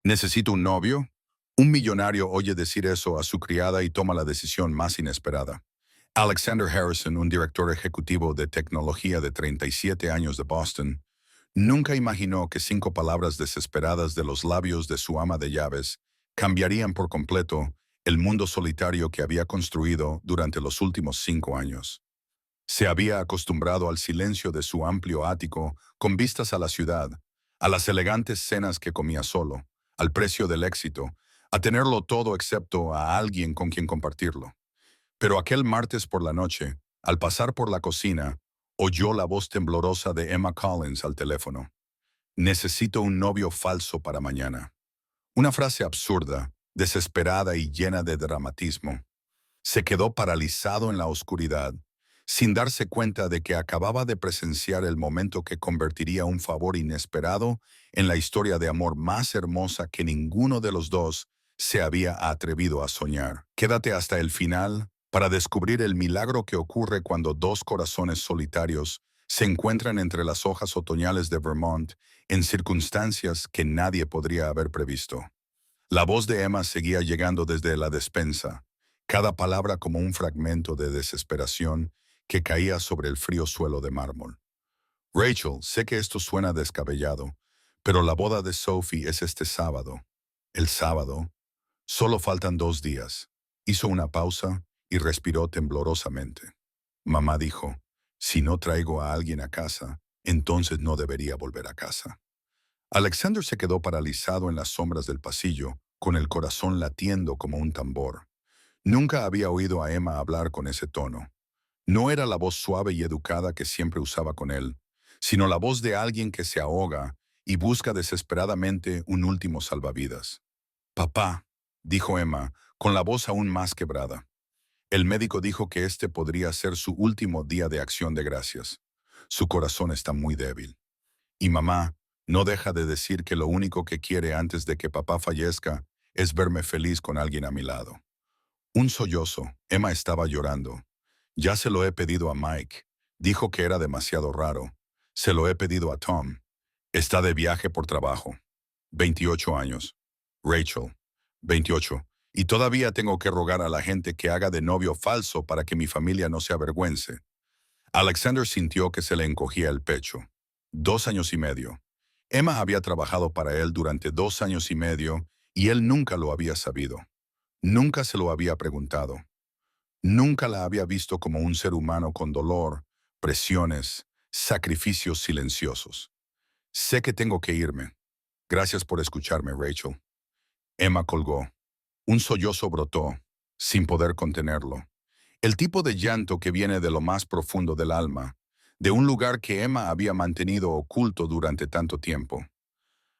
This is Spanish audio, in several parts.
¿Necesito un novio? Un millonario oye decir eso a su criada y toma la decisión más inesperada. Alexander Harrison, un director ejecutivo de tecnología de 37 años de Boston, nunca imaginó que 5 palabras desesperadas de los labios de su ama de llaves cambiarían por completo el mundo solitario que había construido durante los últimos 5 años. Se había acostumbrado al silencio de su amplio ático con vistas a la ciudad, a las elegantes cenas que comía solo, al precio del éxito, a tenerlo todo excepto a alguien con quien compartirlo. Pero aquel martes por la noche, al pasar por la cocina, oyó la voz temblorosa de Emma Collins al teléfono. Necesito un novio falso para mañana. Una frase absurda, desesperada y llena de dramatismo. Se quedó paralizado en la oscuridad, sin darse cuenta de que acababa de presenciar el momento que convertiría un favor inesperado en la historia de amor más hermosa que ninguno de los dos se había atrevido a soñar. Quédate hasta el final para descubrir el milagro que ocurre cuando dos corazones solitarios se encuentran entre las hojas otoñales de Vermont en circunstancias que nadie podría haber previsto. La voz de Emma seguía llegando desde la despensa, cada palabra como un fragmento de desesperación que caía sobre el frío suelo de mármol. Rachel, sé que esto suena descabellado, pero la boda de Sophie es este sábado. El sábado. Solo faltan 2 días. Hizo una pausa y respiró temblorosamente. Mamá dijo, si no traigo a alguien a casa, entonces no debería volver a casa. Alexander se quedó paralizado en las sombras del pasillo, con el corazón latiendo como un tambor. Nunca había oído a Emma hablar con ese tono. No era la voz suave y educada que siempre usaba con él, sino la voz de alguien que se ahoga y busca desesperadamente un último salvavidas. Papá, dijo Emma, con la voz aún más quebrada. El médico dijo que este podría ser su último día de acción de gracias. Su corazón está muy débil. Y mamá no deja de decir que lo único que quiere antes de que papá fallezca es verme feliz con alguien a mi lado. Un sollozo. Emma estaba llorando. Ya se lo he pedido a Mike. Dijo que era demasiado raro. Se lo he pedido a Tom. Está de viaje por trabajo. 28 años. Rachel. 28. Y todavía tengo que rogar a la gente que haga de novio falso para que mi familia no se avergüence. Alexander sintió que se le encogía el pecho. 2 años y medio. Emma había trabajado para él durante 2 años y medio y él nunca lo había sabido. Nunca se lo había preguntado. Nunca la había visto como un ser humano con dolor, presiones, sacrificios silenciosos. Sé que tengo que irme. Gracias por escucharme, Rachel. Emma colgó. Un sollozo brotó, sin poder contenerlo. El tipo de llanto que viene de lo más profundo del alma, de un lugar que Emma había mantenido oculto durante tanto tiempo.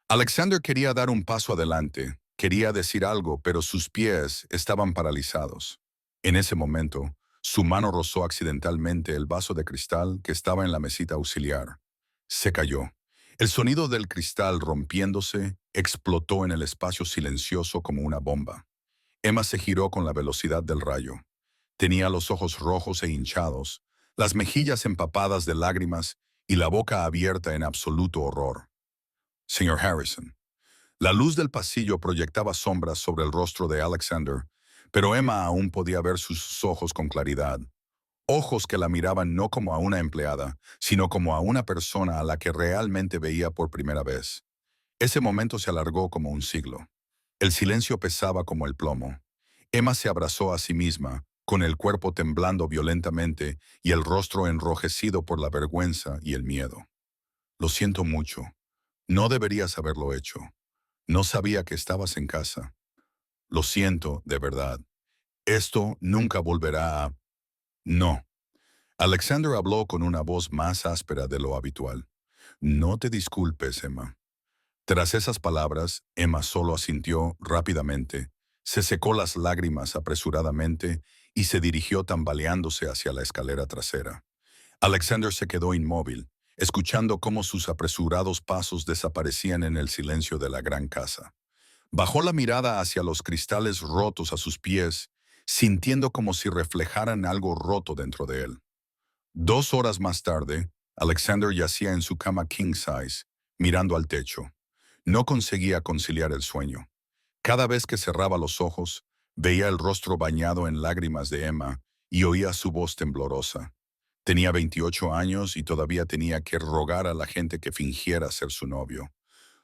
Alexander quería dar un paso adelante, quería decir algo, pero sus pies estaban paralizados. En ese momento, su mano rozó accidentalmente el vaso de cristal que estaba en la mesita auxiliar. Se cayó. El sonido del cristal rompiéndose explotó en el espacio silencioso como una bomba. Emma se giró con la velocidad del rayo. Tenía los ojos rojos e hinchados, las mejillas empapadas de lágrimas y la boca abierta en absoluto horror. Señor Harrison. La luz del pasillo proyectaba sombras sobre el rostro de Alexander, pero Emma aún podía ver sus ojos con claridad. Ojos que la miraban no como a una empleada, sino como a una persona a la que realmente veía por primera vez. Ese momento se alargó como un siglo. El silencio pesaba como el plomo. Emma se abrazó a sí misma, con el cuerpo temblando violentamente y el rostro enrojecido por la vergüenza y el miedo. Lo siento mucho. No deberías haberlo hecho. No sabía que estabas en casa. Lo siento, de verdad. Esto nunca volverá a... No. Alexander habló con una voz más áspera de lo habitual. No te disculpes, Emma. Tras esas palabras, Emma solo asintió rápidamente, se secó las lágrimas apresuradamente y se dirigió tambaleándose hacia la escalera trasera. Alexander se quedó inmóvil, escuchando cómo sus apresurados pasos desaparecían en el silencio de la gran casa. Bajó la mirada hacia los cristales rotos a sus pies, sintiendo como si reflejaran algo roto dentro de él. 2 horas más tarde, Alexander yacía en su cama king size, mirando al techo. No conseguía conciliar el sueño. Cada vez que cerraba los ojos, veía el rostro bañado en lágrimas de Emma y oía su voz temblorosa. Tenía 28 años y todavía tenía que rogar a la gente que fingiera ser su novio.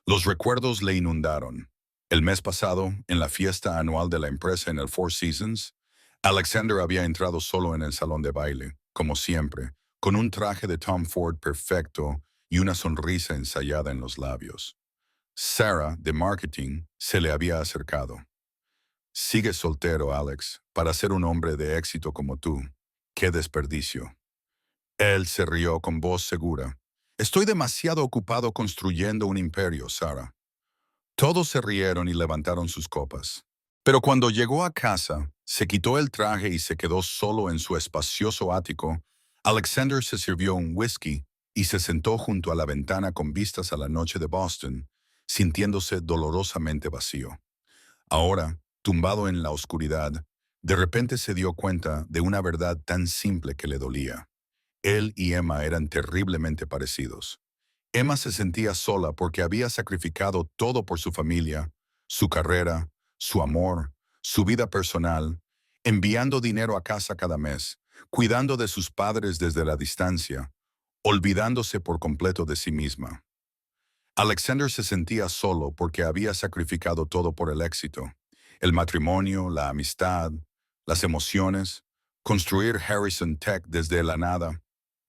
Los recuerdos le inundaron. El mes pasado, en la fiesta anual de la empresa en el Four Seasons, Alexander había entrado solo en el salón de baile, como siempre, con un traje de Tom Ford perfecto y una sonrisa ensayada en los labios. Sarah, de marketing, se le había acercado. Sigue soltero, Alex, para ser un hombre de éxito como tú. ¡Qué desperdicio! Él se rió con voz segura. Estoy demasiado ocupado construyendo un imperio, Sarah. Todos se rieron y levantaron sus copas. Pero cuando llegó a casa, se quitó el traje y se quedó solo en su espacioso ático. Alexander se sirvió un whisky y se sentó junto a la ventana con vistas a la noche de Boston, sintiéndose dolorosamente vacío. Ahora, tumbado en la oscuridad, de repente se dio cuenta de una verdad tan simple que le dolía. Él y Emma eran terriblemente parecidos. Emma se sentía sola porque había sacrificado todo por su familia, su carrera, su amor, su vida personal, enviando dinero a casa cada mes, cuidando de sus padres desde la distancia, olvidándose por completo de sí misma. Alexander se sentía solo porque había sacrificado todo por el éxito, el matrimonio, la amistad, las emociones, construir Harrison Tech desde la nada,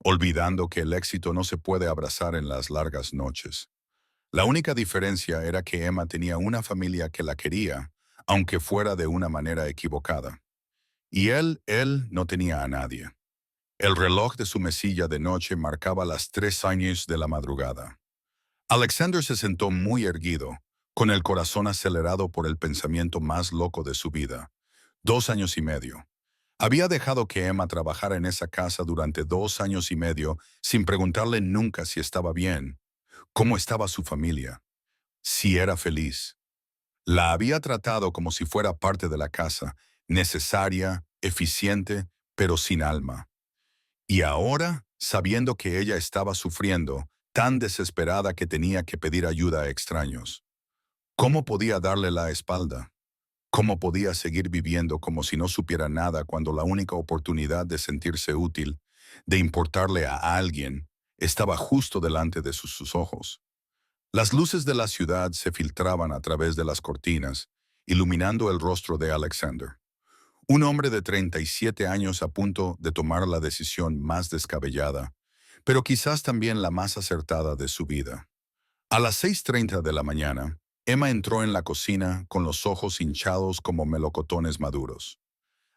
olvidando que el éxito no se puede abrazar en las largas noches. La única diferencia era que Emma tenía una familia que la quería, aunque fuera de una manera equivocada. Y él no tenía a nadie. El reloj de su mesilla de noche marcaba las 3 de la madrugada. Alexander se sentó muy erguido, con el corazón acelerado por el pensamiento más loco de su vida. 2 años y medio. Había dejado que Emma trabajara en esa casa durante 2 años y medio sin preguntarle nunca si estaba bien, cómo estaba su familia, si era feliz. La había tratado como si fuera parte de la casa, necesaria, eficiente, pero sin alma. Y ahora, sabiendo que ella estaba sufriendo, tan desesperada que tenía que pedir ayuda a extraños, ¿cómo podía darle la espalda? ¿Cómo podía seguir viviendo como si no supiera nada cuando la única oportunidad de sentirse útil, de importarle a alguien, estaba justo delante de sus ojos? Las luces de la ciudad se filtraban a través de las cortinas, iluminando el rostro de Alexander. Un hombre de 37 años a punto de tomar la decisión más descabellada, pero quizás también la más acertada de su vida. A las 6:30 de la mañana, Emma entró en la cocina con los ojos hinchados como melocotones maduros.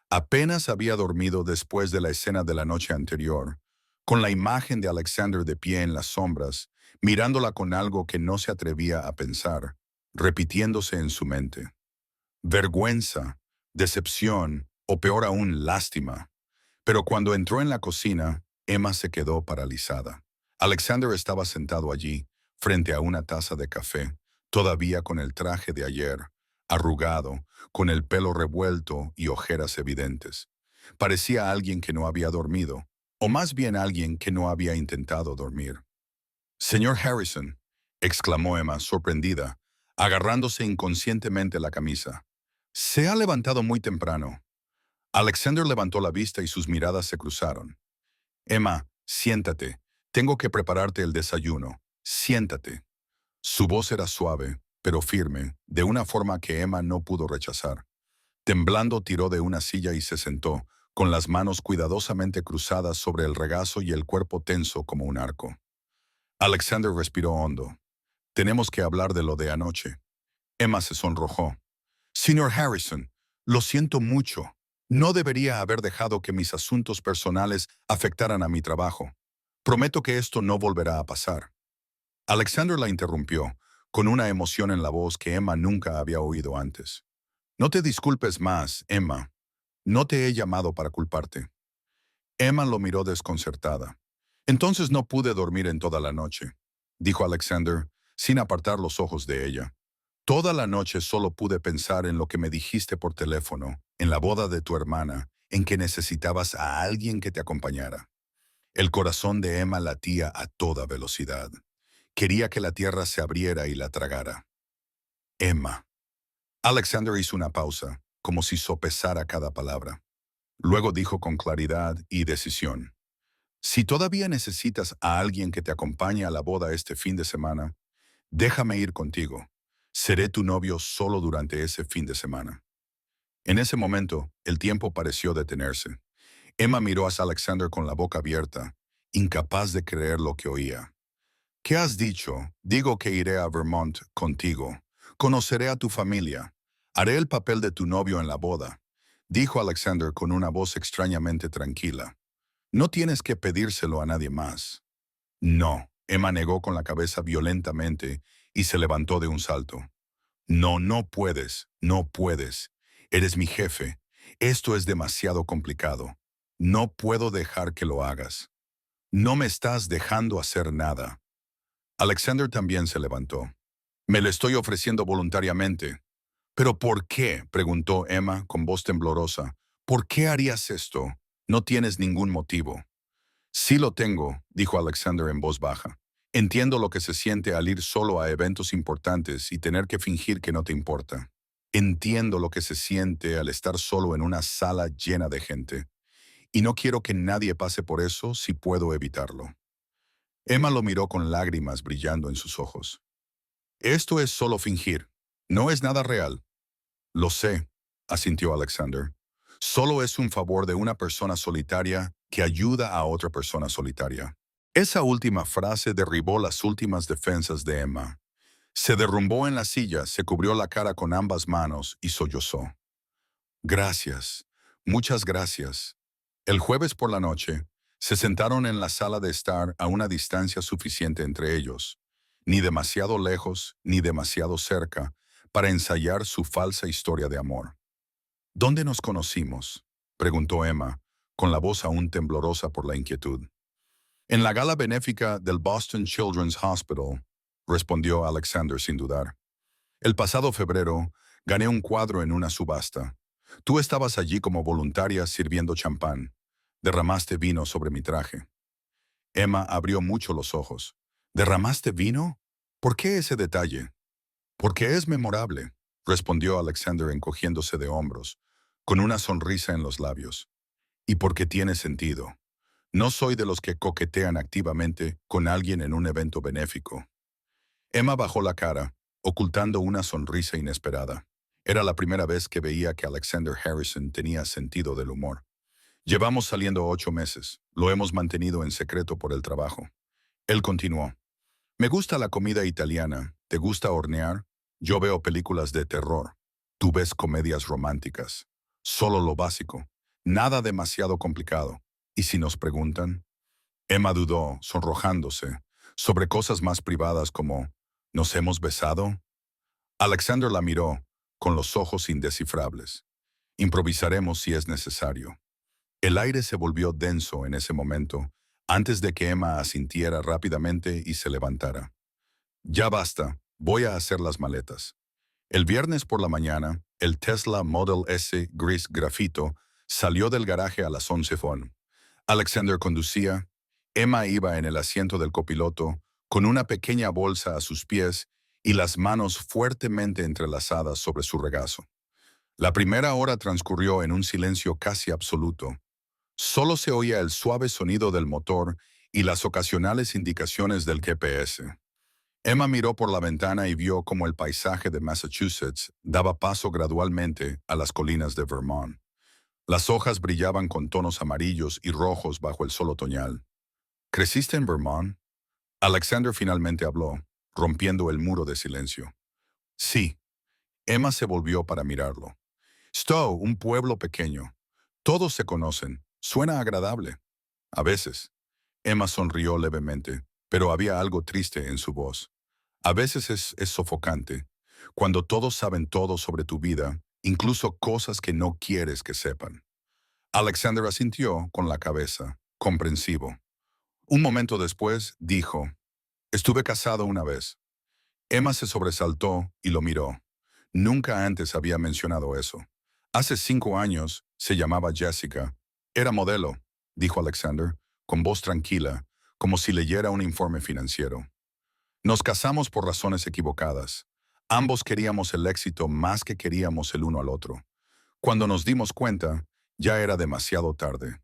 Apenas había dormido después de la escena de la noche anterior, con la imagen de Alexander de pie en las sombras, mirándola con algo que no se atrevía a pensar, repitiéndose en su mente. Vergüenza, decepción o peor aún, lástima. Pero cuando entró en la cocina, Emma se quedó paralizada. Alexander estaba sentado allí, frente a una taza de café, todavía con el traje de ayer, arrugado, con el pelo revuelto y ojeras evidentes. Parecía alguien que no había dormido, o más bien alguien que no había intentado dormir. «Señor Harrison», exclamó Emma, sorprendida, agarrándose inconscientemente la camisa. «Se ha levantado muy temprano». Alexander levantó la vista y sus miradas se cruzaron. «Emma, siéntate. Tengo que prepararte el desayuno. Siéntate». Su voz era suave, pero firme, de una forma que Emma no pudo rechazar. Temblando tiró de una silla y se sentó, con las manos cuidadosamente cruzadas sobre el regazo y el cuerpo tenso como un arco. Alexander respiró hondo. «Tenemos que hablar de lo de anoche». Emma se sonrojó. «Señor Harrison, lo siento mucho. No debería haber dejado que mis asuntos personales afectaran a mi trabajo. Prometo que esto no volverá a pasar». Alexander la interrumpió, con una emoción en la voz que Emma nunca había oído antes. «No te disculpes más, Emma. No te he llamado para culparte». Emma lo miró desconcertada. «Entonces no pude dormir en toda la noche», dijo Alexander, sin apartar los ojos de ella. «Toda la noche solo pude pensar en lo que me dijiste por teléfono, en la boda de tu hermana, en que necesitabas a alguien que te acompañara». El corazón de Emma latía a toda velocidad. Quería que la tierra se abriera y la tragara. Emma. Alexander hizo una pausa, como si sopesara cada palabra. Luego dijo con claridad y decisión: si todavía necesitas a alguien que te acompañe a la boda este fin de semana, déjame ir contigo. Seré tu novio solo durante ese fin de semana. En ese momento, el tiempo pareció detenerse. Emma miró a Alexander con la boca abierta, incapaz de creer lo que oía. ¿Qué has dicho? Digo que iré a Vermont contigo. Conoceré a tu familia. Haré el papel de tu novio en la boda, dijo Alexander con una voz extrañamente tranquila. No tienes que pedírselo a nadie más. No, Emma negó con la cabeza violentamente y se levantó de un salto. No, no puedes, no puedes. Eres mi jefe. Esto es demasiado complicado. No puedo dejar que lo hagas. No me estás dejando hacer nada. Alexander también se levantó. Me lo estoy ofreciendo voluntariamente. ¿Pero por qué?, preguntó Emma con voz temblorosa. ¿Por qué harías esto? No tienes ningún motivo. Sí lo tengo, dijo Alexander en voz baja. Entiendo lo que se siente al ir solo a eventos importantes y tener que fingir que no te importa. Entiendo lo que se siente al estar solo en una sala llena de gente. Y no quiero que nadie pase por eso si puedo evitarlo. Emma lo miró con lágrimas brillando en sus ojos. Esto es solo fingir. No es nada real. Lo sé, asintió Alexander. Solo es un favor de una persona solitaria que ayuda a otra persona solitaria. Esa última frase derribó las últimas defensas de Emma. Se derrumbó en la silla, se cubrió la cara con ambas manos y sollozó. Gracias, muchas gracias. El jueves por la noche, se sentaron en la sala de estar a una distancia suficiente entre ellos, ni demasiado lejos ni demasiado cerca, para ensayar su falsa historia de amor. ¿Dónde nos conocimos?, preguntó Emma, con la voz aún temblorosa por la inquietud. En la gala benéfica del Boston Children's Hospital, respondió Alexander sin dudar. El pasado febrero, gané un cuadro en una subasta. Tú estabas allí como voluntaria sirviendo champán. Derramaste vino sobre mi traje. Emma abrió mucho los ojos. ¿Derramaste vino? ¿Por qué ese detalle? Porque es memorable, respondió Alexander encogiéndose de hombros, con una sonrisa en los labios. Y porque tiene sentido. No soy de los que coquetean activamente con alguien en un evento benéfico. Emma bajó la cara, ocultando una sonrisa inesperada. Era la primera vez que veía que Alexander Harrison tenía sentido del humor. Llevamos saliendo 8 meses. Lo hemos mantenido en secreto por el trabajo. Él continuó. Me gusta la comida italiana. ¿Te gusta hornear? Yo veo películas de terror. Tú ves comedias románticas. Solo lo básico. Nada demasiado complicado. ¿Y si nos preguntan? Emma dudó, sonrojándose, sobre cosas más privadas como ¿nos hemos besado? Alexander la miró, con los ojos indescifrables. Improvisaremos si es necesario. El aire se volvió denso en ese momento, antes de que Emma asintiera rápidamente y se levantara. Ya basta, voy a hacer las maletas. El viernes por la mañana, el Tesla Model S gris grafito salió del garaje a las 11 f.m. Alexander conducía. Emma iba en el asiento del copiloto, con una pequeña bolsa a sus pies y las manos fuertemente entrelazadas sobre su regazo. La primera hora transcurrió en un silencio casi absoluto. Solo se oía el suave sonido del motor y las ocasionales indicaciones del GPS. Emma miró por la ventana y vio cómo el paisaje de Massachusetts daba paso gradualmente a las colinas de Vermont. Las hojas brillaban con tonos amarillos y rojos bajo el sol otoñal. ¿Creciste en Vermont? Alexander finalmente habló, rompiendo el muro de silencio. Sí. Emma se volvió para mirarlo. Stowe, un pueblo pequeño. Todos se conocen. Suena agradable. A veces. Emma sonrió levemente, pero había algo triste en su voz. A veces es sofocante, cuando todos saben todo sobre tu vida, incluso cosas que no quieres que sepan. Alexander asintió con la cabeza, comprensivo. Un momento después, dijo, estuve casado una vez. Emma se sobresaltó y lo miró. Nunca antes había mencionado eso. Hace 5 años se llamaba Jessica. Era modelo, dijo Alexander, con voz tranquila, como si leyera un informe financiero. Nos casamos por razones equivocadas. Ambos queríamos el éxito más que queríamos el uno al otro. Cuando nos dimos cuenta, ya era demasiado tarde.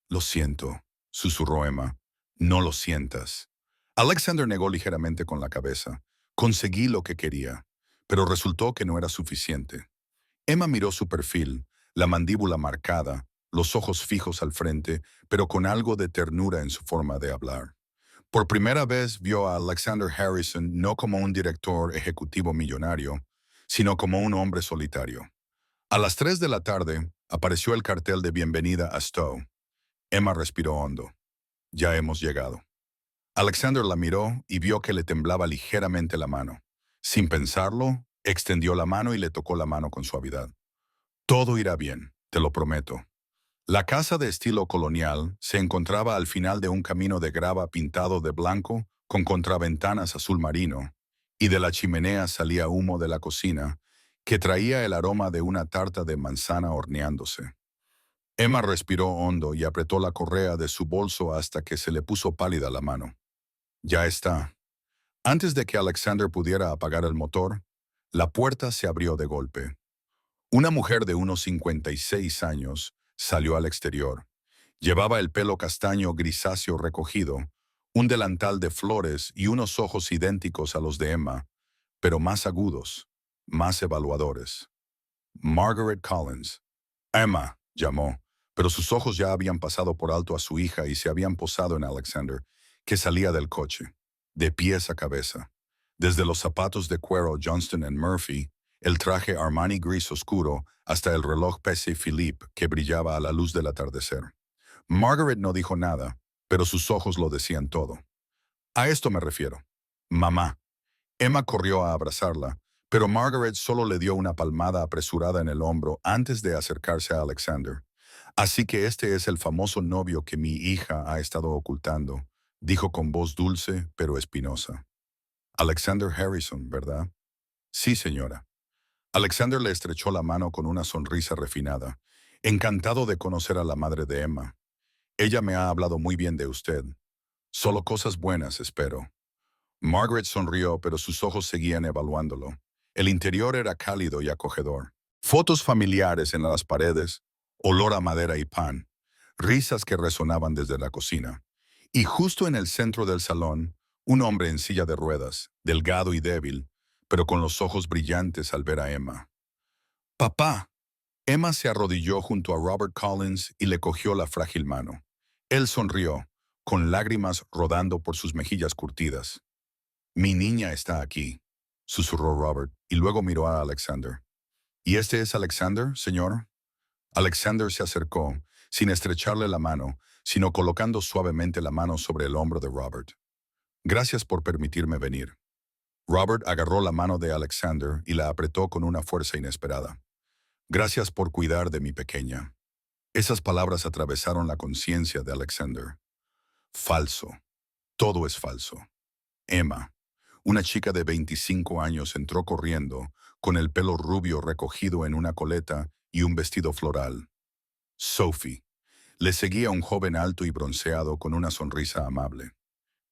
Lo siento, susurró Emma. No lo sientas. Alexander negó ligeramente con la cabeza. Conseguí lo que quería, pero resultó que no era suficiente. Emma miró su perfil, la mandíbula marcada, los ojos fijos al frente, pero con algo de ternura en su forma de hablar. Por primera vez vio a Alexander Harrison no como un director ejecutivo millonario, sino como un hombre solitario. A las 3 de la tarde apareció el cartel de bienvenida a Stowe. Emma respiró hondo. Ya hemos llegado. Alexander la miró y vio que le temblaba ligeramente la mano. Sin pensarlo, extendió la mano y le tocó la mano con suavidad. Todo irá bien, te lo prometo. La casa de estilo colonial se encontraba al final de un camino de grava pintado de blanco con contraventanas azul marino, y de la chimenea salía humo de la cocina, que traía el aroma de una tarta de manzana horneándose. Emma respiró hondo y apretó la correa de su bolso hasta que se le puso pálida la mano. Ya está. Antes de que Alexander pudiera apagar el motor, la puerta se abrió de golpe. Una mujer de unos 56 años salió al exterior. Llevaba el pelo castaño grisáceo recogido, un delantal de flores y unos ojos idénticos a los de Emma, pero más agudos, más evaluadores. Margaret Collins. Emma, llamó, pero sus ojos ya habían pasado por alto a su hija y se habían posado en Alexander, que salía del coche, de pies a cabeza. Desde los zapatos de cuero Johnston & Murphy, el traje Armani gris oscuro, hasta el reloj Patek Philippe que brillaba a la luz del atardecer. Margaret no dijo nada, pero sus ojos lo decían todo. A esto me refiero. Mamá. Emma corrió a abrazarla, pero Margaret solo le dio una palmada apresurada en el hombro antes de acercarse a Alexander. Así que este es el famoso novio que mi hija ha estado ocultando, dijo con voz dulce pero espinosa. Alexander Harrison, ¿verdad? Sí, señora. Alexander le estrechó la mano con una sonrisa refinada, encantado de conocer a la madre de Emma. Ella me ha hablado muy bien de usted. Solo cosas buenas, espero. Margaret sonrió, pero sus ojos seguían evaluándolo. El interior era cálido y acogedor. Fotos familiares en las paredes, olor a madera y pan, risas que resonaban desde la cocina. Y justo en el centro del salón, un hombre en silla de ruedas, delgado y débil, pero con los ojos brillantes al ver a Emma. ¡Papá! Emma se arrodilló junto a Robert Collins y le cogió la frágil mano. Él sonrió, con lágrimas rodando por sus mejillas curtidas. Mi niña está aquí, susurró Robert, y luego miró a Alexander. ¿Y este es Alexander, señor? Alexander se acercó, sin estrecharle la mano, sino colocando suavemente la mano sobre el hombro de Robert. Gracias por permitirme venir. Robert agarró la mano de Alexander y la apretó con una fuerza inesperada. Gracias por cuidar de mi pequeña. Esas palabras atravesaron la conciencia de Alexander. Falso. Todo es falso. Emma, una chica de 25 años, entró corriendo, con el pelo rubio recogido en una coleta y un vestido floral. Sophie. Le seguía un joven alto y bronceado con una sonrisa amable.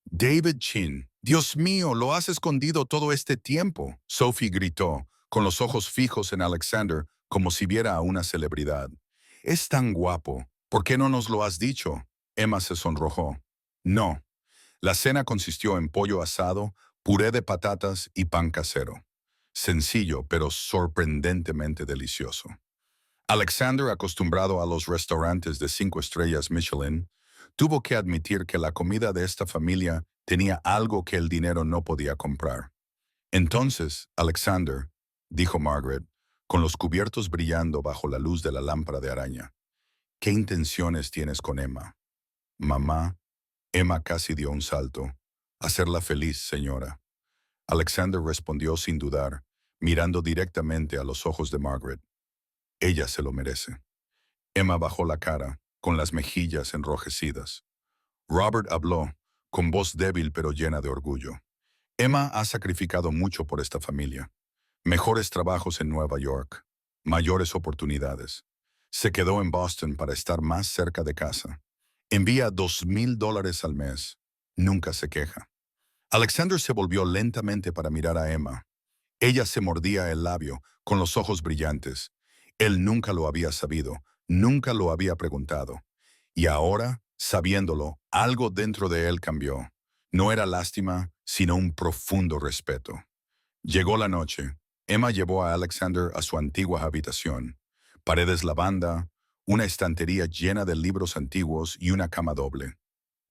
David Chin. Dios mío, lo has escondido todo este tiempo, Sophie gritó, con los ojos fijos en Alexander como si viera a una celebridad. Es tan guapo. ¿Por qué no nos lo has dicho? Emma se sonrojó. No. La cena consistió en pollo asado, puré de patatas y pan casero. Sencillo, pero sorprendentemente delicioso. Alexander, acostumbrado a los restaurantes de 5 estrellas Michelin, tuvo que admitir que la comida de esta familia tenía algo que el dinero no podía comprar. Entonces, Alexander, dijo Margaret, con los cubiertos brillando bajo la luz de la lámpara de araña, ¿qué intenciones tienes con Emma? Mamá. Emma casi dio un salto. Hacerla feliz, señora. Alexander respondió sin dudar, mirando directamente a los ojos de Margaret. Ella se lo merece. Emma bajó la cara, con las mejillas enrojecidas. Robert habló, con voz débil pero llena de orgullo. Emma ha sacrificado mucho por esta familia. Mejores trabajos en Nueva York, mayores oportunidades. Se quedó en Boston para estar más cerca de casa. Envía $2,000 al mes. Nunca se queja. Alexander se volvió lentamente para mirar a Emma. Ella se mordía el labio, con los ojos brillantes. Él nunca lo había sabido, nunca lo había preguntado. Y ahora, sabiéndolo, algo dentro de él cambió. No era lástima, sino un profundo respeto. Llegó la noche. Emma llevó a Alexander a su antigua habitación. Paredes lavanda, una estantería llena de libros antiguos y una cama doble.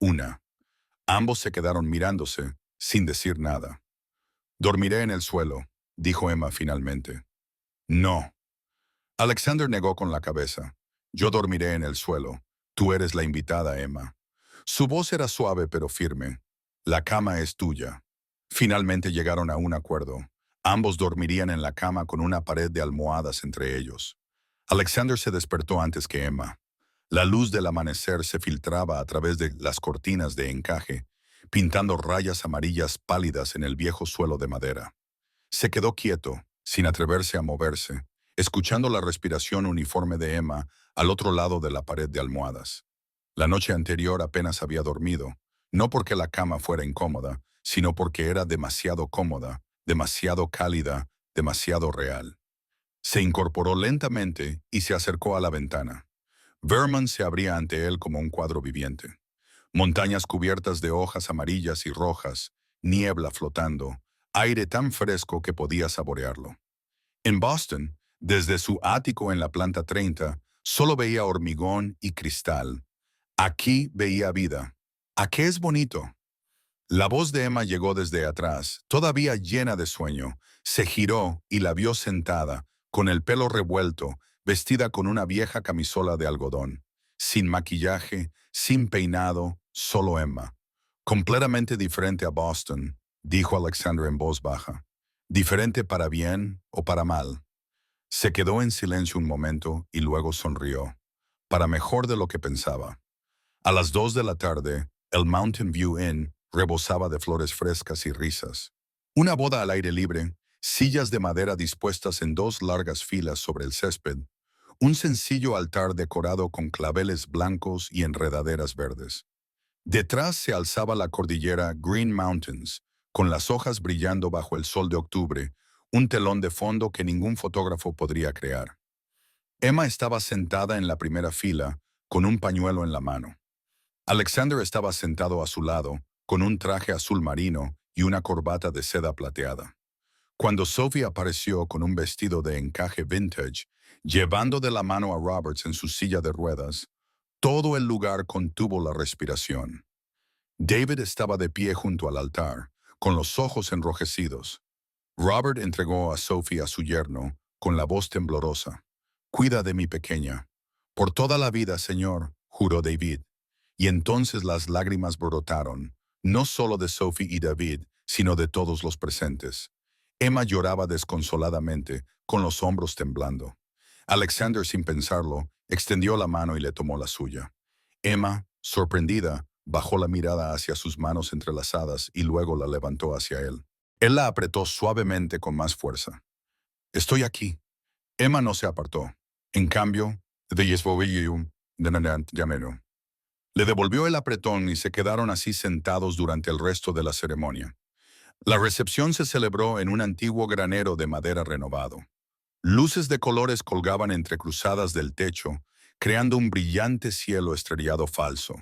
Una. Ambos se quedaron mirándose, sin decir nada. «Dormiré en el suelo», dijo Emma finalmente. «No». Alexander negó con la cabeza. «Yo dormiré en el suelo. Tú eres la invitada, Emma». Su voz era suave pero firme. «La cama es tuya». Finalmente llegaron a un acuerdo. Ambos dormirían en la cama con una pared de almohadas entre ellos. Alexander se despertó antes que Emma. La luz del amanecer se filtraba a través de las cortinas de encaje, pintando rayas amarillas pálidas en el viejo suelo de madera. Se quedó quieto, sin atreverse a moverse, escuchando la respiración uniforme de Emma al otro lado de la pared de almohadas. La noche anterior apenas había dormido, no porque la cama fuera incómoda, sino porque era demasiado cómoda, demasiado cálida, demasiado real. Se incorporó lentamente y se acercó a la ventana. Vermont se abría ante él como un cuadro viviente. Montañas cubiertas de hojas amarillas y rojas, niebla flotando, aire tan fresco que podía saborearlo. En Boston, desde su ático en la planta 30, solo veía hormigón y cristal. Aquí veía vida. ¿A qué es bonito? La voz de Emma llegó desde atrás, todavía llena de sueño. Se giró y la vio sentada, con el pelo revuelto, vestida con una vieja camisola de algodón. Sin maquillaje, sin peinado, solo Emma. Completamente diferente a Boston, dijo Alexander en voz baja. Diferente para bien o para mal. Se quedó en silencio un momento y luego sonrió. Para mejor de lo que pensaba. A las 2 de la tarde, el Mountain View Inn rebosaba de flores frescas y risas. Una boda al aire libre, sillas de madera dispuestas en 2 largas filas sobre el césped, un sencillo altar decorado con claveles blancos y enredaderas verdes. Detrás se alzaba la cordillera Green Mountains, con las hojas brillando bajo el sol de octubre, un telón de fondo que ningún fotógrafo podría crear. Emma estaba sentada en la primera fila, con un pañuelo en la mano. Alexander estaba sentado a su lado, con un traje azul marino y una corbata de seda plateada. Cuando Sophie apareció con un vestido de encaje vintage, llevando de la mano a Roberts en su silla de ruedas, todo el lugar contuvo la respiración. David estaba de pie junto al altar, con los ojos enrojecidos. Robert entregó a Sophie a su yerno, con la voz temblorosa. «Cuida de mi pequeña». «Por toda la vida, señor», juró David. Y entonces las lágrimas brotaron, no solo de Sophie y David, sino de todos los presentes. Emma lloraba desconsoladamente, con los hombros temblando. Alexander, sin pensarlo, extendió la mano y le tomó la suya. Emma, sorprendida, bajó la mirada hacia sus manos entrelazadas y luego la levantó hacia él. Él la apretó suavemente con más fuerza. «Estoy aquí». Emma no se apartó. En cambio, le devolvió el apretón y se quedaron así sentados durante el resto de la ceremonia. La recepción se celebró en un antiguo granero de madera renovado. Luces de colores colgaban entrecruzadas del techo, creando un brillante cielo estrellado falso.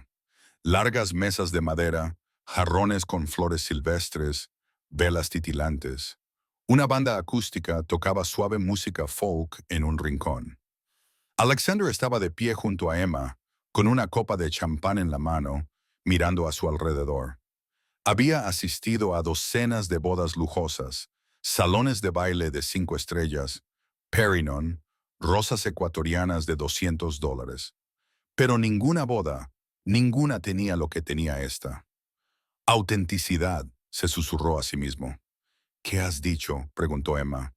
Largas mesas de madera, jarrones con flores silvestres, velas titilantes. Una banda acústica tocaba suave música folk en un rincón. Alexander estaba de pie junto a Emma, con una copa de champán en la mano, mirando a su alrededor. Había asistido a docenas de bodas lujosas, salones de baile de 5 estrellas, Perignon, rosas ecuatorianas de $200. Pero ninguna boda, ninguna tenía lo que tenía esta. «Autenticidad», se susurró a sí mismo. «¿Qué has dicho?», preguntó Emma.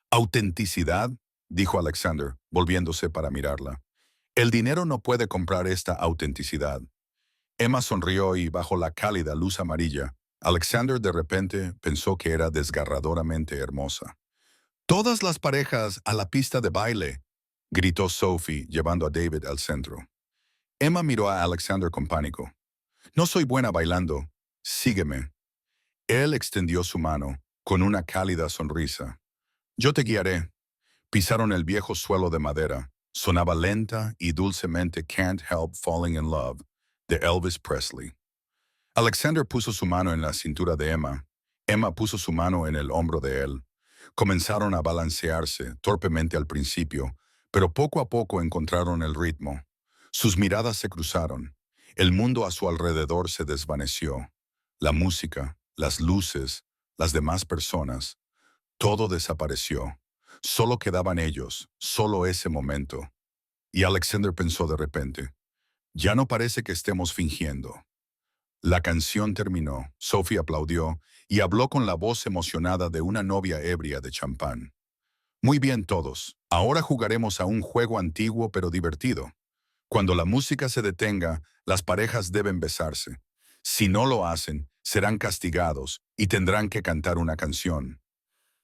«¿Autenticidad?», dijo Alexander, volviéndose para mirarla. «El dinero no puede comprar esta autenticidad». Emma sonrió y, bajo la cálida luz amarilla, Alexander de repente pensó que era desgarradoramente hermosa. «Todas las parejas a la pista de baile», gritó Sophie, llevando a David al centro. Emma miró a Alexander con pánico. «No soy buena bailando. Sígueme». Él extendió su mano, con una cálida sonrisa. Yo te guiaré. Pisaron el viejo suelo de madera. Sonaba lenta y dulcemente Can't Help Falling in Love, de Elvis Presley. Alexander puso su mano en la cintura de Emma. Emma puso su mano en el hombro de él. Comenzaron a balancearse, torpemente al principio, pero poco a poco encontraron el ritmo. Sus miradas se cruzaron. El mundo a su alrededor se desvaneció. La música, las luces, las demás personas, todo desapareció. Solo quedaban ellos, solo ese momento. Y Alexander pensó de repente, ya no parece que estemos fingiendo. La canción terminó, Sophie aplaudió y habló con la voz emocionada de una novia ebria de champán. Muy bien todos, ahora jugaremos a un juego antiguo pero divertido. Cuando la música se detenga, las parejas deben besarse. Si no lo hacen, serán castigados y tendrán que cantar una canción.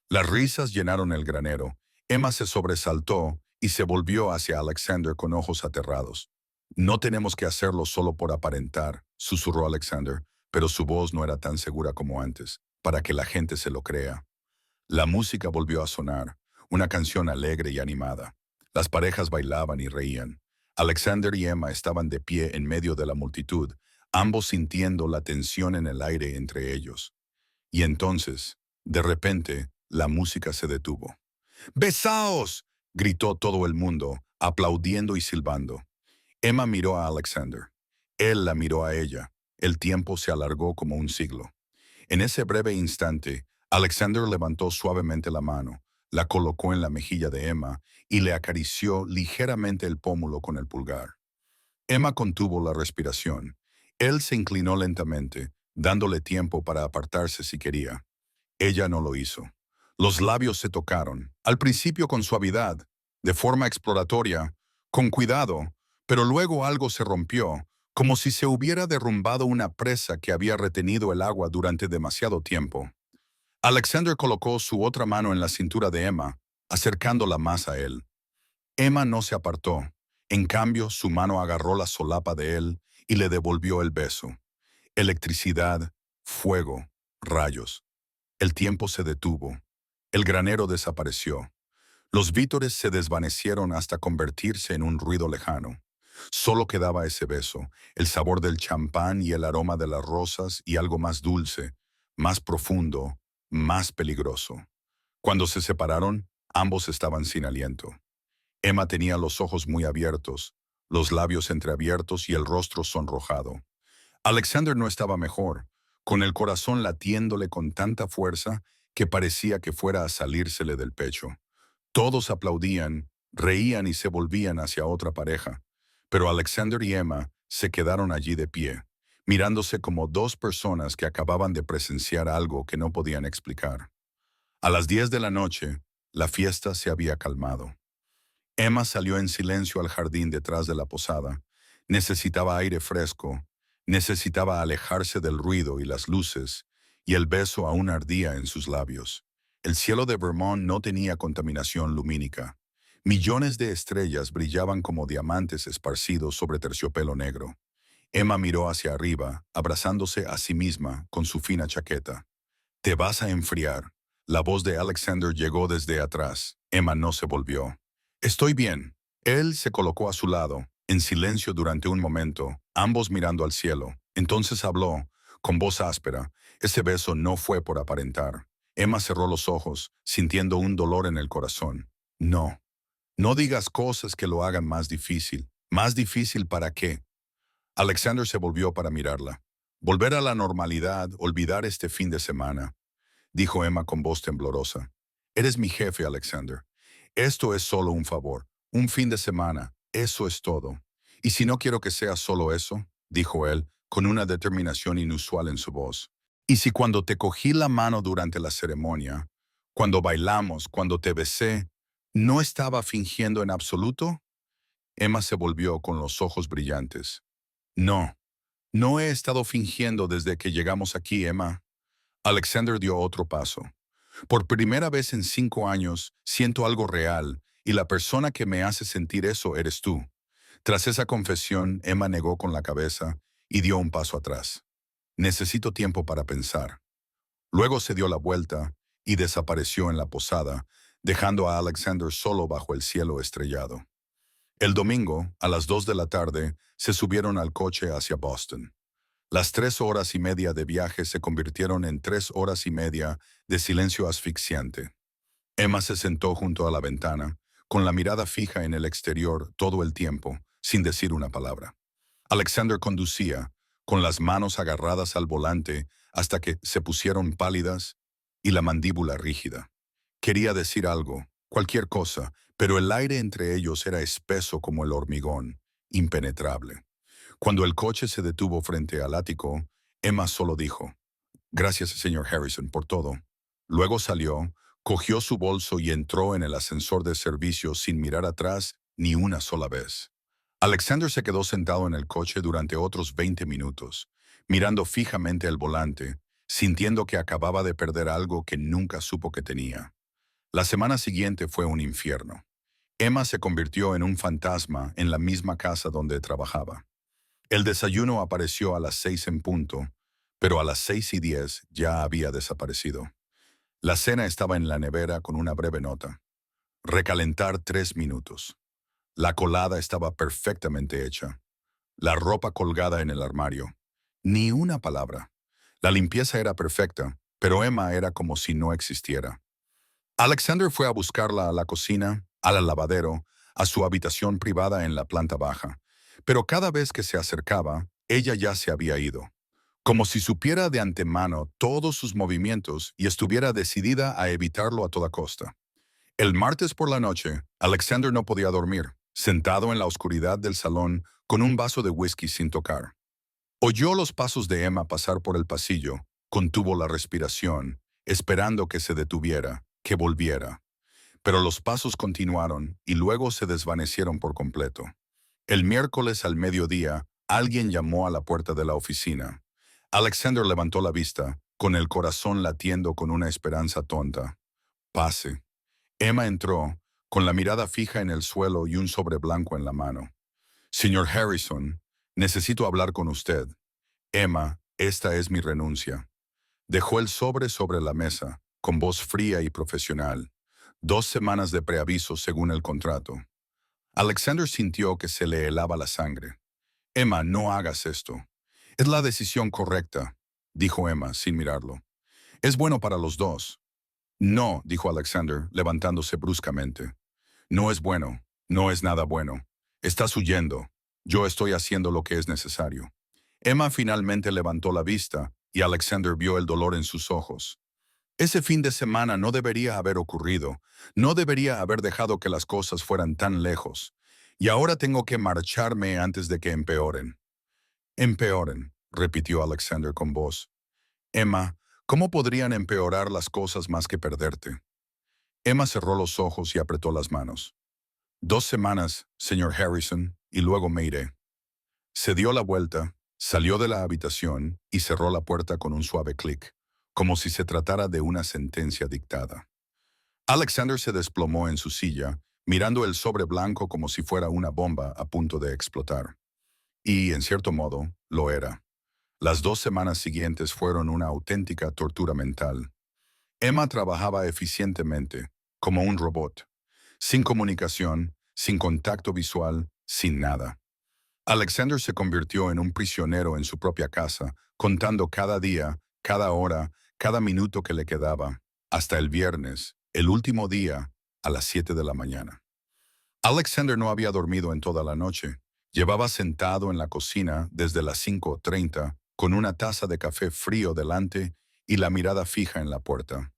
Las risas llenaron el granero. Emma se sobresaltó y se volvió hacia Alexander con ojos aterrados. No tenemos que hacerlo solo por aparentar, susurró Alexander, pero su voz no era tan segura como antes, para que la gente se lo crea. La música volvió a sonar, una canción alegre y animada. Las parejas bailaban y reían. Alexander y Emma estaban de pie en medio de la multitud, ambos sintiendo la tensión en el aire entre ellos. Y entonces, de repente, la música se detuvo. ¡Besaos! Gritó todo el mundo, aplaudiendo y silbando. Emma miró a Alexander. Él la miró a ella. El tiempo se alargó como un siglo. En ese breve instante, Alexander levantó suavemente la mano, la colocó en la mejilla de Emma y le acarició ligeramente el pómulo con el pulgar. Emma contuvo la respiración. Él se inclinó lentamente, dándole tiempo para apartarse si quería. Ella no lo hizo. Los labios se tocaron, al principio con suavidad, de forma exploratoria, con cuidado, pero luego algo se rompió, como si se hubiera derrumbado una presa que había retenido el agua durante demasiado tiempo. Alexander colocó su otra mano en la cintura de Emma, acercándola más a él. Emma no se apartó. En cambio, su mano agarró la solapa de él y le devolvió el beso. Electricidad, fuego, rayos. El tiempo se detuvo. El granero desapareció. Los vítores se desvanecieron hasta convertirse en un ruido lejano. Solo quedaba ese beso, el sabor del champán y el aroma de las rosas y algo más dulce, más profundo, más peligroso. Cuando se separaron, ambos estaban sin aliento. Emma tenía los ojos muy abiertos, los labios entreabiertos y el rostro sonrojado. Alexander no estaba mejor, con el corazón latiéndole con tanta fuerza que parecía que fuera a salírsele del pecho. Todos aplaudían, reían y se volvían hacia otra pareja, pero Alexander y Emma se quedaron allí de pie, mirándose como dos personas que acababan de presenciar algo que no podían explicar. A las 10 de la noche, la fiesta se había calmado. Emma salió en silencio al jardín detrás de la posada. Necesitaba aire fresco, necesitaba alejarse del ruido y las luces, y el beso aún ardía en sus labios. El cielo de Vermont no tenía contaminación lumínica. Millones de estrellas brillaban como diamantes esparcidos sobre terciopelo negro. Emma miró hacia arriba, abrazándose a sí misma con su fina chaqueta. «Te vas a enfriar». La voz de Alexander llegó desde atrás. Emma no se volvió. «Estoy bien». Él se colocó a su lado, en silencio durante un momento, ambos mirando al cielo. Entonces habló, con voz áspera. Ese beso no fue por aparentar. Emma cerró los ojos, sintiendo un dolor en el corazón. «No, no digas cosas que lo hagan más difícil. ¿Más difícil para qué?» Alexander se volvió para mirarla. «Volver a la normalidad, olvidar este fin de semana», dijo Emma con voz temblorosa. «Eres mi jefe, Alexander. Esto es solo un favor, un fin de semana, eso es todo. Y si no quiero que sea solo eso», dijo él, con una determinación inusual en su voz. «Y si cuando te cogí la mano durante la ceremonia, cuando bailamos, cuando te besé, no estaba fingiendo en absoluto?» Emma se volvió con los ojos brillantes. «No, no he estado fingiendo desde que llegamos aquí, Emma». Alexander dio otro paso. «Por primera vez en 5 años, siento algo real, y la persona que me hace sentir eso eres tú». Tras esa confesión, Emma negó con la cabeza y dio un paso atrás. «Necesito tiempo para pensar». Luego se dio la vuelta y desapareció en la posada, dejando a Alexander solo bajo el cielo estrellado. El domingo, a las 2 de la tarde, se subieron al coche hacia Boston. Las 3 horas y media de viaje se convirtieron en 3 horas y media de silencio asfixiante. Emma se sentó junto a la ventana, con la mirada fija en el exterior todo el tiempo, sin decir una palabra. Alexander conducía, con las manos agarradas al volante hasta que se pusieron pálidas y la mandíbula rígida. Quería decir algo, cualquier cosa, pero el aire entre ellos era espeso como el hormigón, impenetrable. Cuando el coche se detuvo frente al ático, Emma solo dijo, «Gracias, señor Harrison, por todo». Luego salió, cogió su bolso y entró en el ascensor de servicio sin mirar atrás ni una sola vez. Alexander se quedó sentado en el coche durante otros 20 minutos, mirando fijamente el volante, sintiendo que acababa de perder algo que nunca supo que tenía. La semana siguiente fue un infierno. Emma se convirtió en un fantasma en la misma casa donde trabajaba. El desayuno apareció a las 6 en punto, pero a las 6:10 ya había desaparecido. La cena estaba en la nevera con una breve nota. Recalentar 3 minutos. La colada estaba perfectamente hecha. La ropa colgada en el armario. Ni una palabra. La limpieza era perfecta, pero Emma era como si no existiera. Alexander fue a buscarla a la cocina, al lavadero, a su habitación privada en la planta baja, pero cada vez que se acercaba, ella ya se había ido, como si supiera de antemano todos sus movimientos y estuviera decidida a evitarlo a toda costa. El martes por la noche, Alexander no podía dormir, sentado en la oscuridad del salón con un vaso de whisky sin tocar. Oyó los pasos de Emma pasar por el pasillo, contuvo la respiración, esperando que se detuviera, que volviera. Pero los pasos continuaron y luego se desvanecieron por completo. El miércoles al mediodía, alguien llamó a la puerta de la oficina. Alexander levantó la vista, con el corazón latiendo con una esperanza tonta. «Pase». Emma entró, con la mirada fija en el suelo y un sobre blanco en la mano. «Señor Harrison, necesito hablar con usted». «Emma, esta es mi renuncia». Dejó el sobre la mesa, con voz fría y profesional. 2 semanas de preaviso según el contrato. Alexander sintió que se le helaba la sangre. «Emma, no hagas esto». «Es la decisión correcta», dijo Emma sin mirarlo. «Es bueno para los dos». «No», dijo Alexander, levantándose bruscamente. «No es bueno, no es nada bueno. Estás huyendo. Yo estoy haciendo lo que es necesario». Emma finalmente levantó la vista y Alexander vio el dolor en sus ojos. Ese fin de semana no debería haber ocurrido, no debería haber dejado que las cosas fueran tan lejos. Y ahora tengo que marcharme antes de que empeoren. «Empeoren», repitió Alexander con voz. «Emma, ¿cómo podrían empeorar las cosas más que perderte?» Emma cerró los ojos y apretó las manos. «2 semanas, señor Harrison, y luego me iré». Se dio la vuelta, salió de la habitación y cerró la puerta con un suave clic, como si se tratara de una sentencia dictada. Alexander se desplomó en su silla, mirando el sobre blanco como si fuera una bomba a punto de explotar. Y, en cierto modo, lo era. Las 2 semanas siguientes fueron una auténtica tortura mental. Emma trabajaba eficientemente, como un robot, sin comunicación, sin contacto visual, sin nada. Alexander se convirtió en un prisionero en su propia casa, contando cada día, cada hora, cada minuto que le quedaba, hasta el viernes, el último día, a las 7 de la mañana. Alexander no había dormido en toda la noche. Llevaba sentado en la cocina desde las 5:30, con una taza de café frío delante y la mirada fija en la puerta.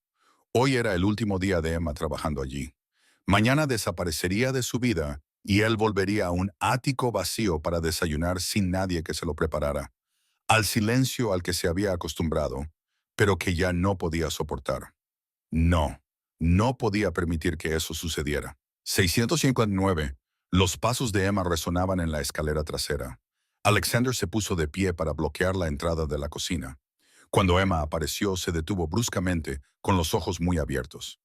Hoy era el último día de Emma trabajando allí. Mañana desaparecería de su vida y él volvería a un ático vacío para desayunar sin nadie que se lo preparara, al silencio al que se había acostumbrado, pero que ya no podía soportar. No, no podía permitir que eso sucediera. 659. Los pasos de Emma resonaban en la escalera trasera. Alexander se puso de pie para bloquear la entrada de la cocina. Cuando Emma apareció, se detuvo bruscamente, con los ojos muy abiertos.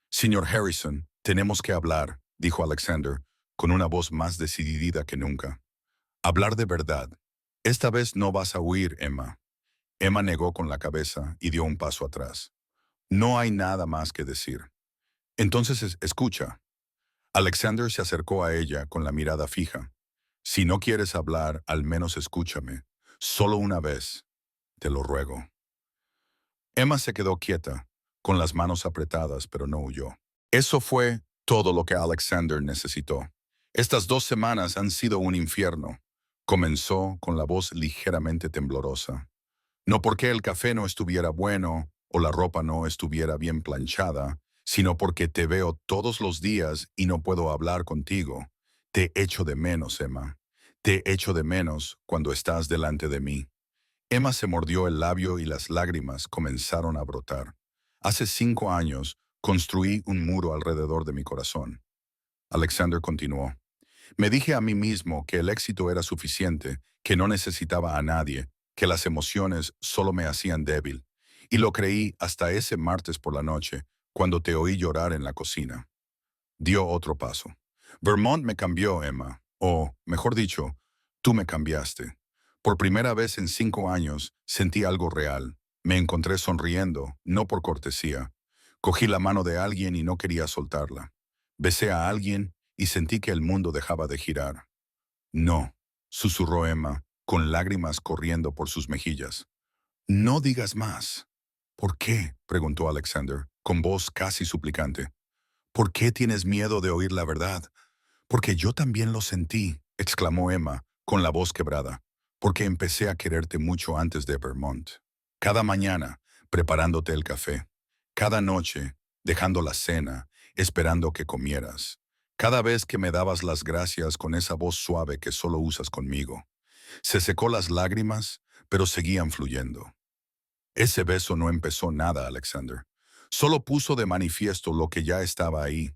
«Señor Harrison, tenemos que hablar», dijo Alexander, con una voz más decidida que nunca. «Hablar de verdad. Esta vez no vas a huir, Emma». Emma negó con la cabeza y dio un paso atrás. «No hay nada más que decir». Entonces escucha. Alexander se acercó a ella con la mirada fija. Si no quieres hablar, al menos escúchame. Solo una vez, te lo ruego. Emma se quedó quieta, con las manos apretadas, pero no huyó. Eso fue todo lo que Alexander necesitó. Estas 2 semanas han sido un infierno. Comenzó con la voz ligeramente temblorosa. No porque el café no estuviera bueno o la ropa no estuviera bien planchada, sino porque te veo todos los días y no puedo hablar contigo. Te echo de menos, Emma. Te echo de menos cuando estás delante de mí. Emma se mordió el labio y las lágrimas comenzaron a brotar. Hace 5 años construí un muro alrededor de mi corazón. Alexander continuó. Me dije a mí mismo que el éxito era suficiente, que no necesitaba a nadie, que las emociones solo me hacían débil. Y lo creí hasta ese martes por la noche, cuando te oí llorar en la cocina. Dio otro paso. Vermont me cambió, Emma. O, mejor dicho, tú me cambiaste. Por primera vez en 5 años sentí algo real. Me encontré sonriendo, no por cortesía. Cogí la mano de alguien y no quería soltarla. Besé a alguien y sentí que el mundo dejaba de girar. No, susurró Emma, con lágrimas corriendo por sus mejillas. No digas más. ¿Por qué? Preguntó Alexander, con voz casi suplicante. ¿Por qué tienes miedo de oír la verdad? Porque yo también lo sentí, exclamó Emma, con la voz quebrada, porque empecé a quererte mucho antes de Vermont. Cada mañana, preparándote el café. Cada noche, dejando la cena, esperando que comieras. Cada vez que me dabas las gracias con esa voz suave que solo usas conmigo. Se secó las lágrimas, pero seguían fluyendo. Ese beso no empezó nada, Alexander. Solo puso de manifiesto lo que ya estaba ahí.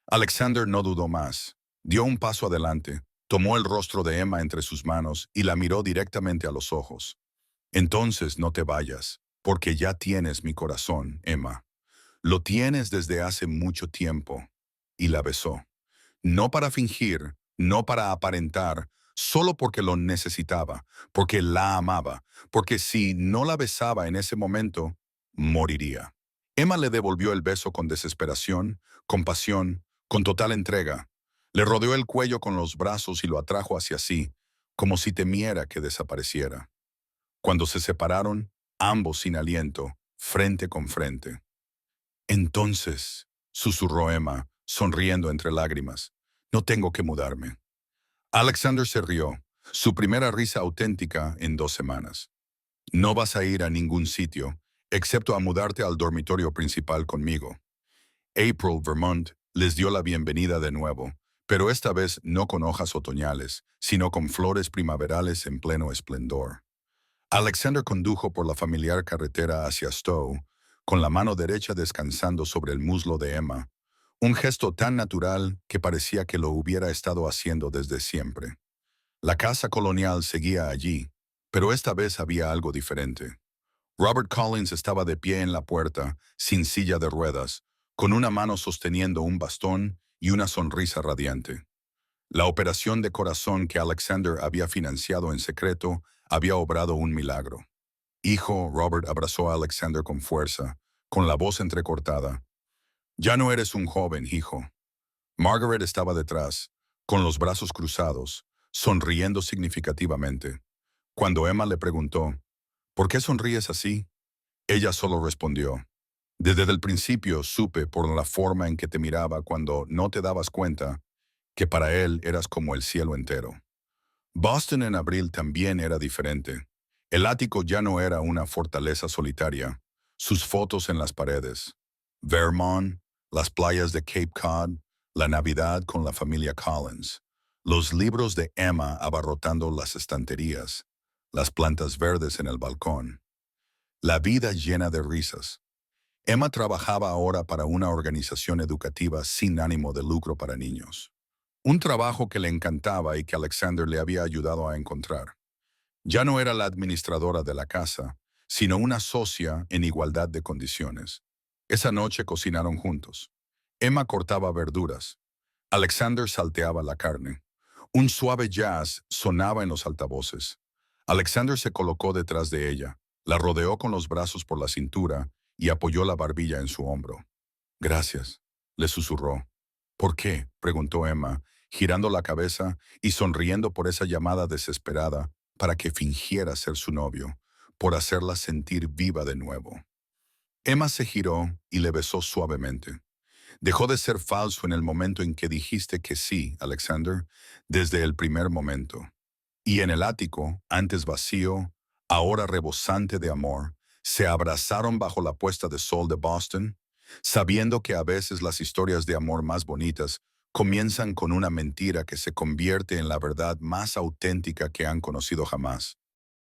Alexander no dudó más. Dio un paso adelante, tomó el rostro de Emma entre sus manos y la miró directamente a los ojos. Entonces no te vayas, porque ya tienes mi corazón, Emma. Lo tienes desde hace mucho tiempo. Y la besó. No para fingir, no para aparentar, solo porque lo necesitaba, porque la amaba, porque si no la besaba en ese momento, moriría. Emma le devolvió el beso con desesperación, con pasión, con total entrega. Le rodeó el cuello con los brazos y lo atrajo hacia sí, como si temiera que desapareciera. Cuando se separaron, ambos sin aliento, frente con frente. Entonces, susurró Emma, sonriendo entre lágrimas, no tengo que mudarme. Alexander se rió, su primera risa auténtica en 2 semanas. No vas a ir a ningún sitio, excepto a mudarte al dormitorio principal conmigo. April, Vermont, les dio la bienvenida de nuevo, pero esta vez no con hojas otoñales, sino con flores primaverales en pleno esplendor. Alexander condujo por la familiar carretera hacia Stowe, con la mano derecha descansando sobre el muslo de Emma, un gesto tan natural que parecía que lo hubiera estado haciendo desde siempre. La casa colonial seguía allí, pero esta vez había algo diferente. Robert Collins estaba de pie en la puerta, sin silla de ruedas, con una mano sosteniendo un bastón y una sonrisa radiante. La operación de corazón que Alexander había financiado en secreto había obrado un milagro. Hijo, Robert abrazó a Alexander con fuerza, con la voz entrecortada. Ya no eres un joven, hijo. Margaret estaba detrás, con los brazos cruzados, sonriendo significativamente. Cuando Emma le preguntó, ¿por qué sonríes así? Ella solo respondió, desde el principio supe por la forma en que te miraba cuando no te dabas cuenta que para él eras como el cielo entero. Boston en abril también era diferente. El ático ya no era una fortaleza solitaria. Sus fotos en las paredes. Vermont, las playas de Cape Cod, la Navidad con la familia Collins, los libros de Emma abarrotando las estanterías, las plantas verdes en el balcón. La vida llena de risas. Emma trabajaba ahora para una organización educativa sin ánimo de lucro para niños. Un trabajo que le encantaba y que Alexander le había ayudado a encontrar. Ya no era la administradora de la casa, sino una socia en igualdad de condiciones. Esa noche cocinaron juntos. Emma cortaba verduras. Alexander salteaba la carne. Un suave jazz sonaba en los altavoces. Alexander se colocó detrás de ella, la rodeó con los brazos por la cintura y apoyó la barbilla en su hombro. Gracias. le susurró. ¿Por qué? Preguntó Emma, girando la cabeza y sonriendo por esa llamada desesperada para que fingiera ser su novio, por hacerla sentir viva de nuevo. Emma se giró y le besó suavemente. Dejó de ser falso en el momento en que dijiste que sí, Alexander, desde el primer momento. Y en el ático, antes vacío, ahora rebosante de amor, se abrazaron bajo la puesta de sol de Boston, sabiendo que a veces las historias de amor más bonitas comienzan con una mentira que se convierte en la verdad más auténtica que han conocido jamás.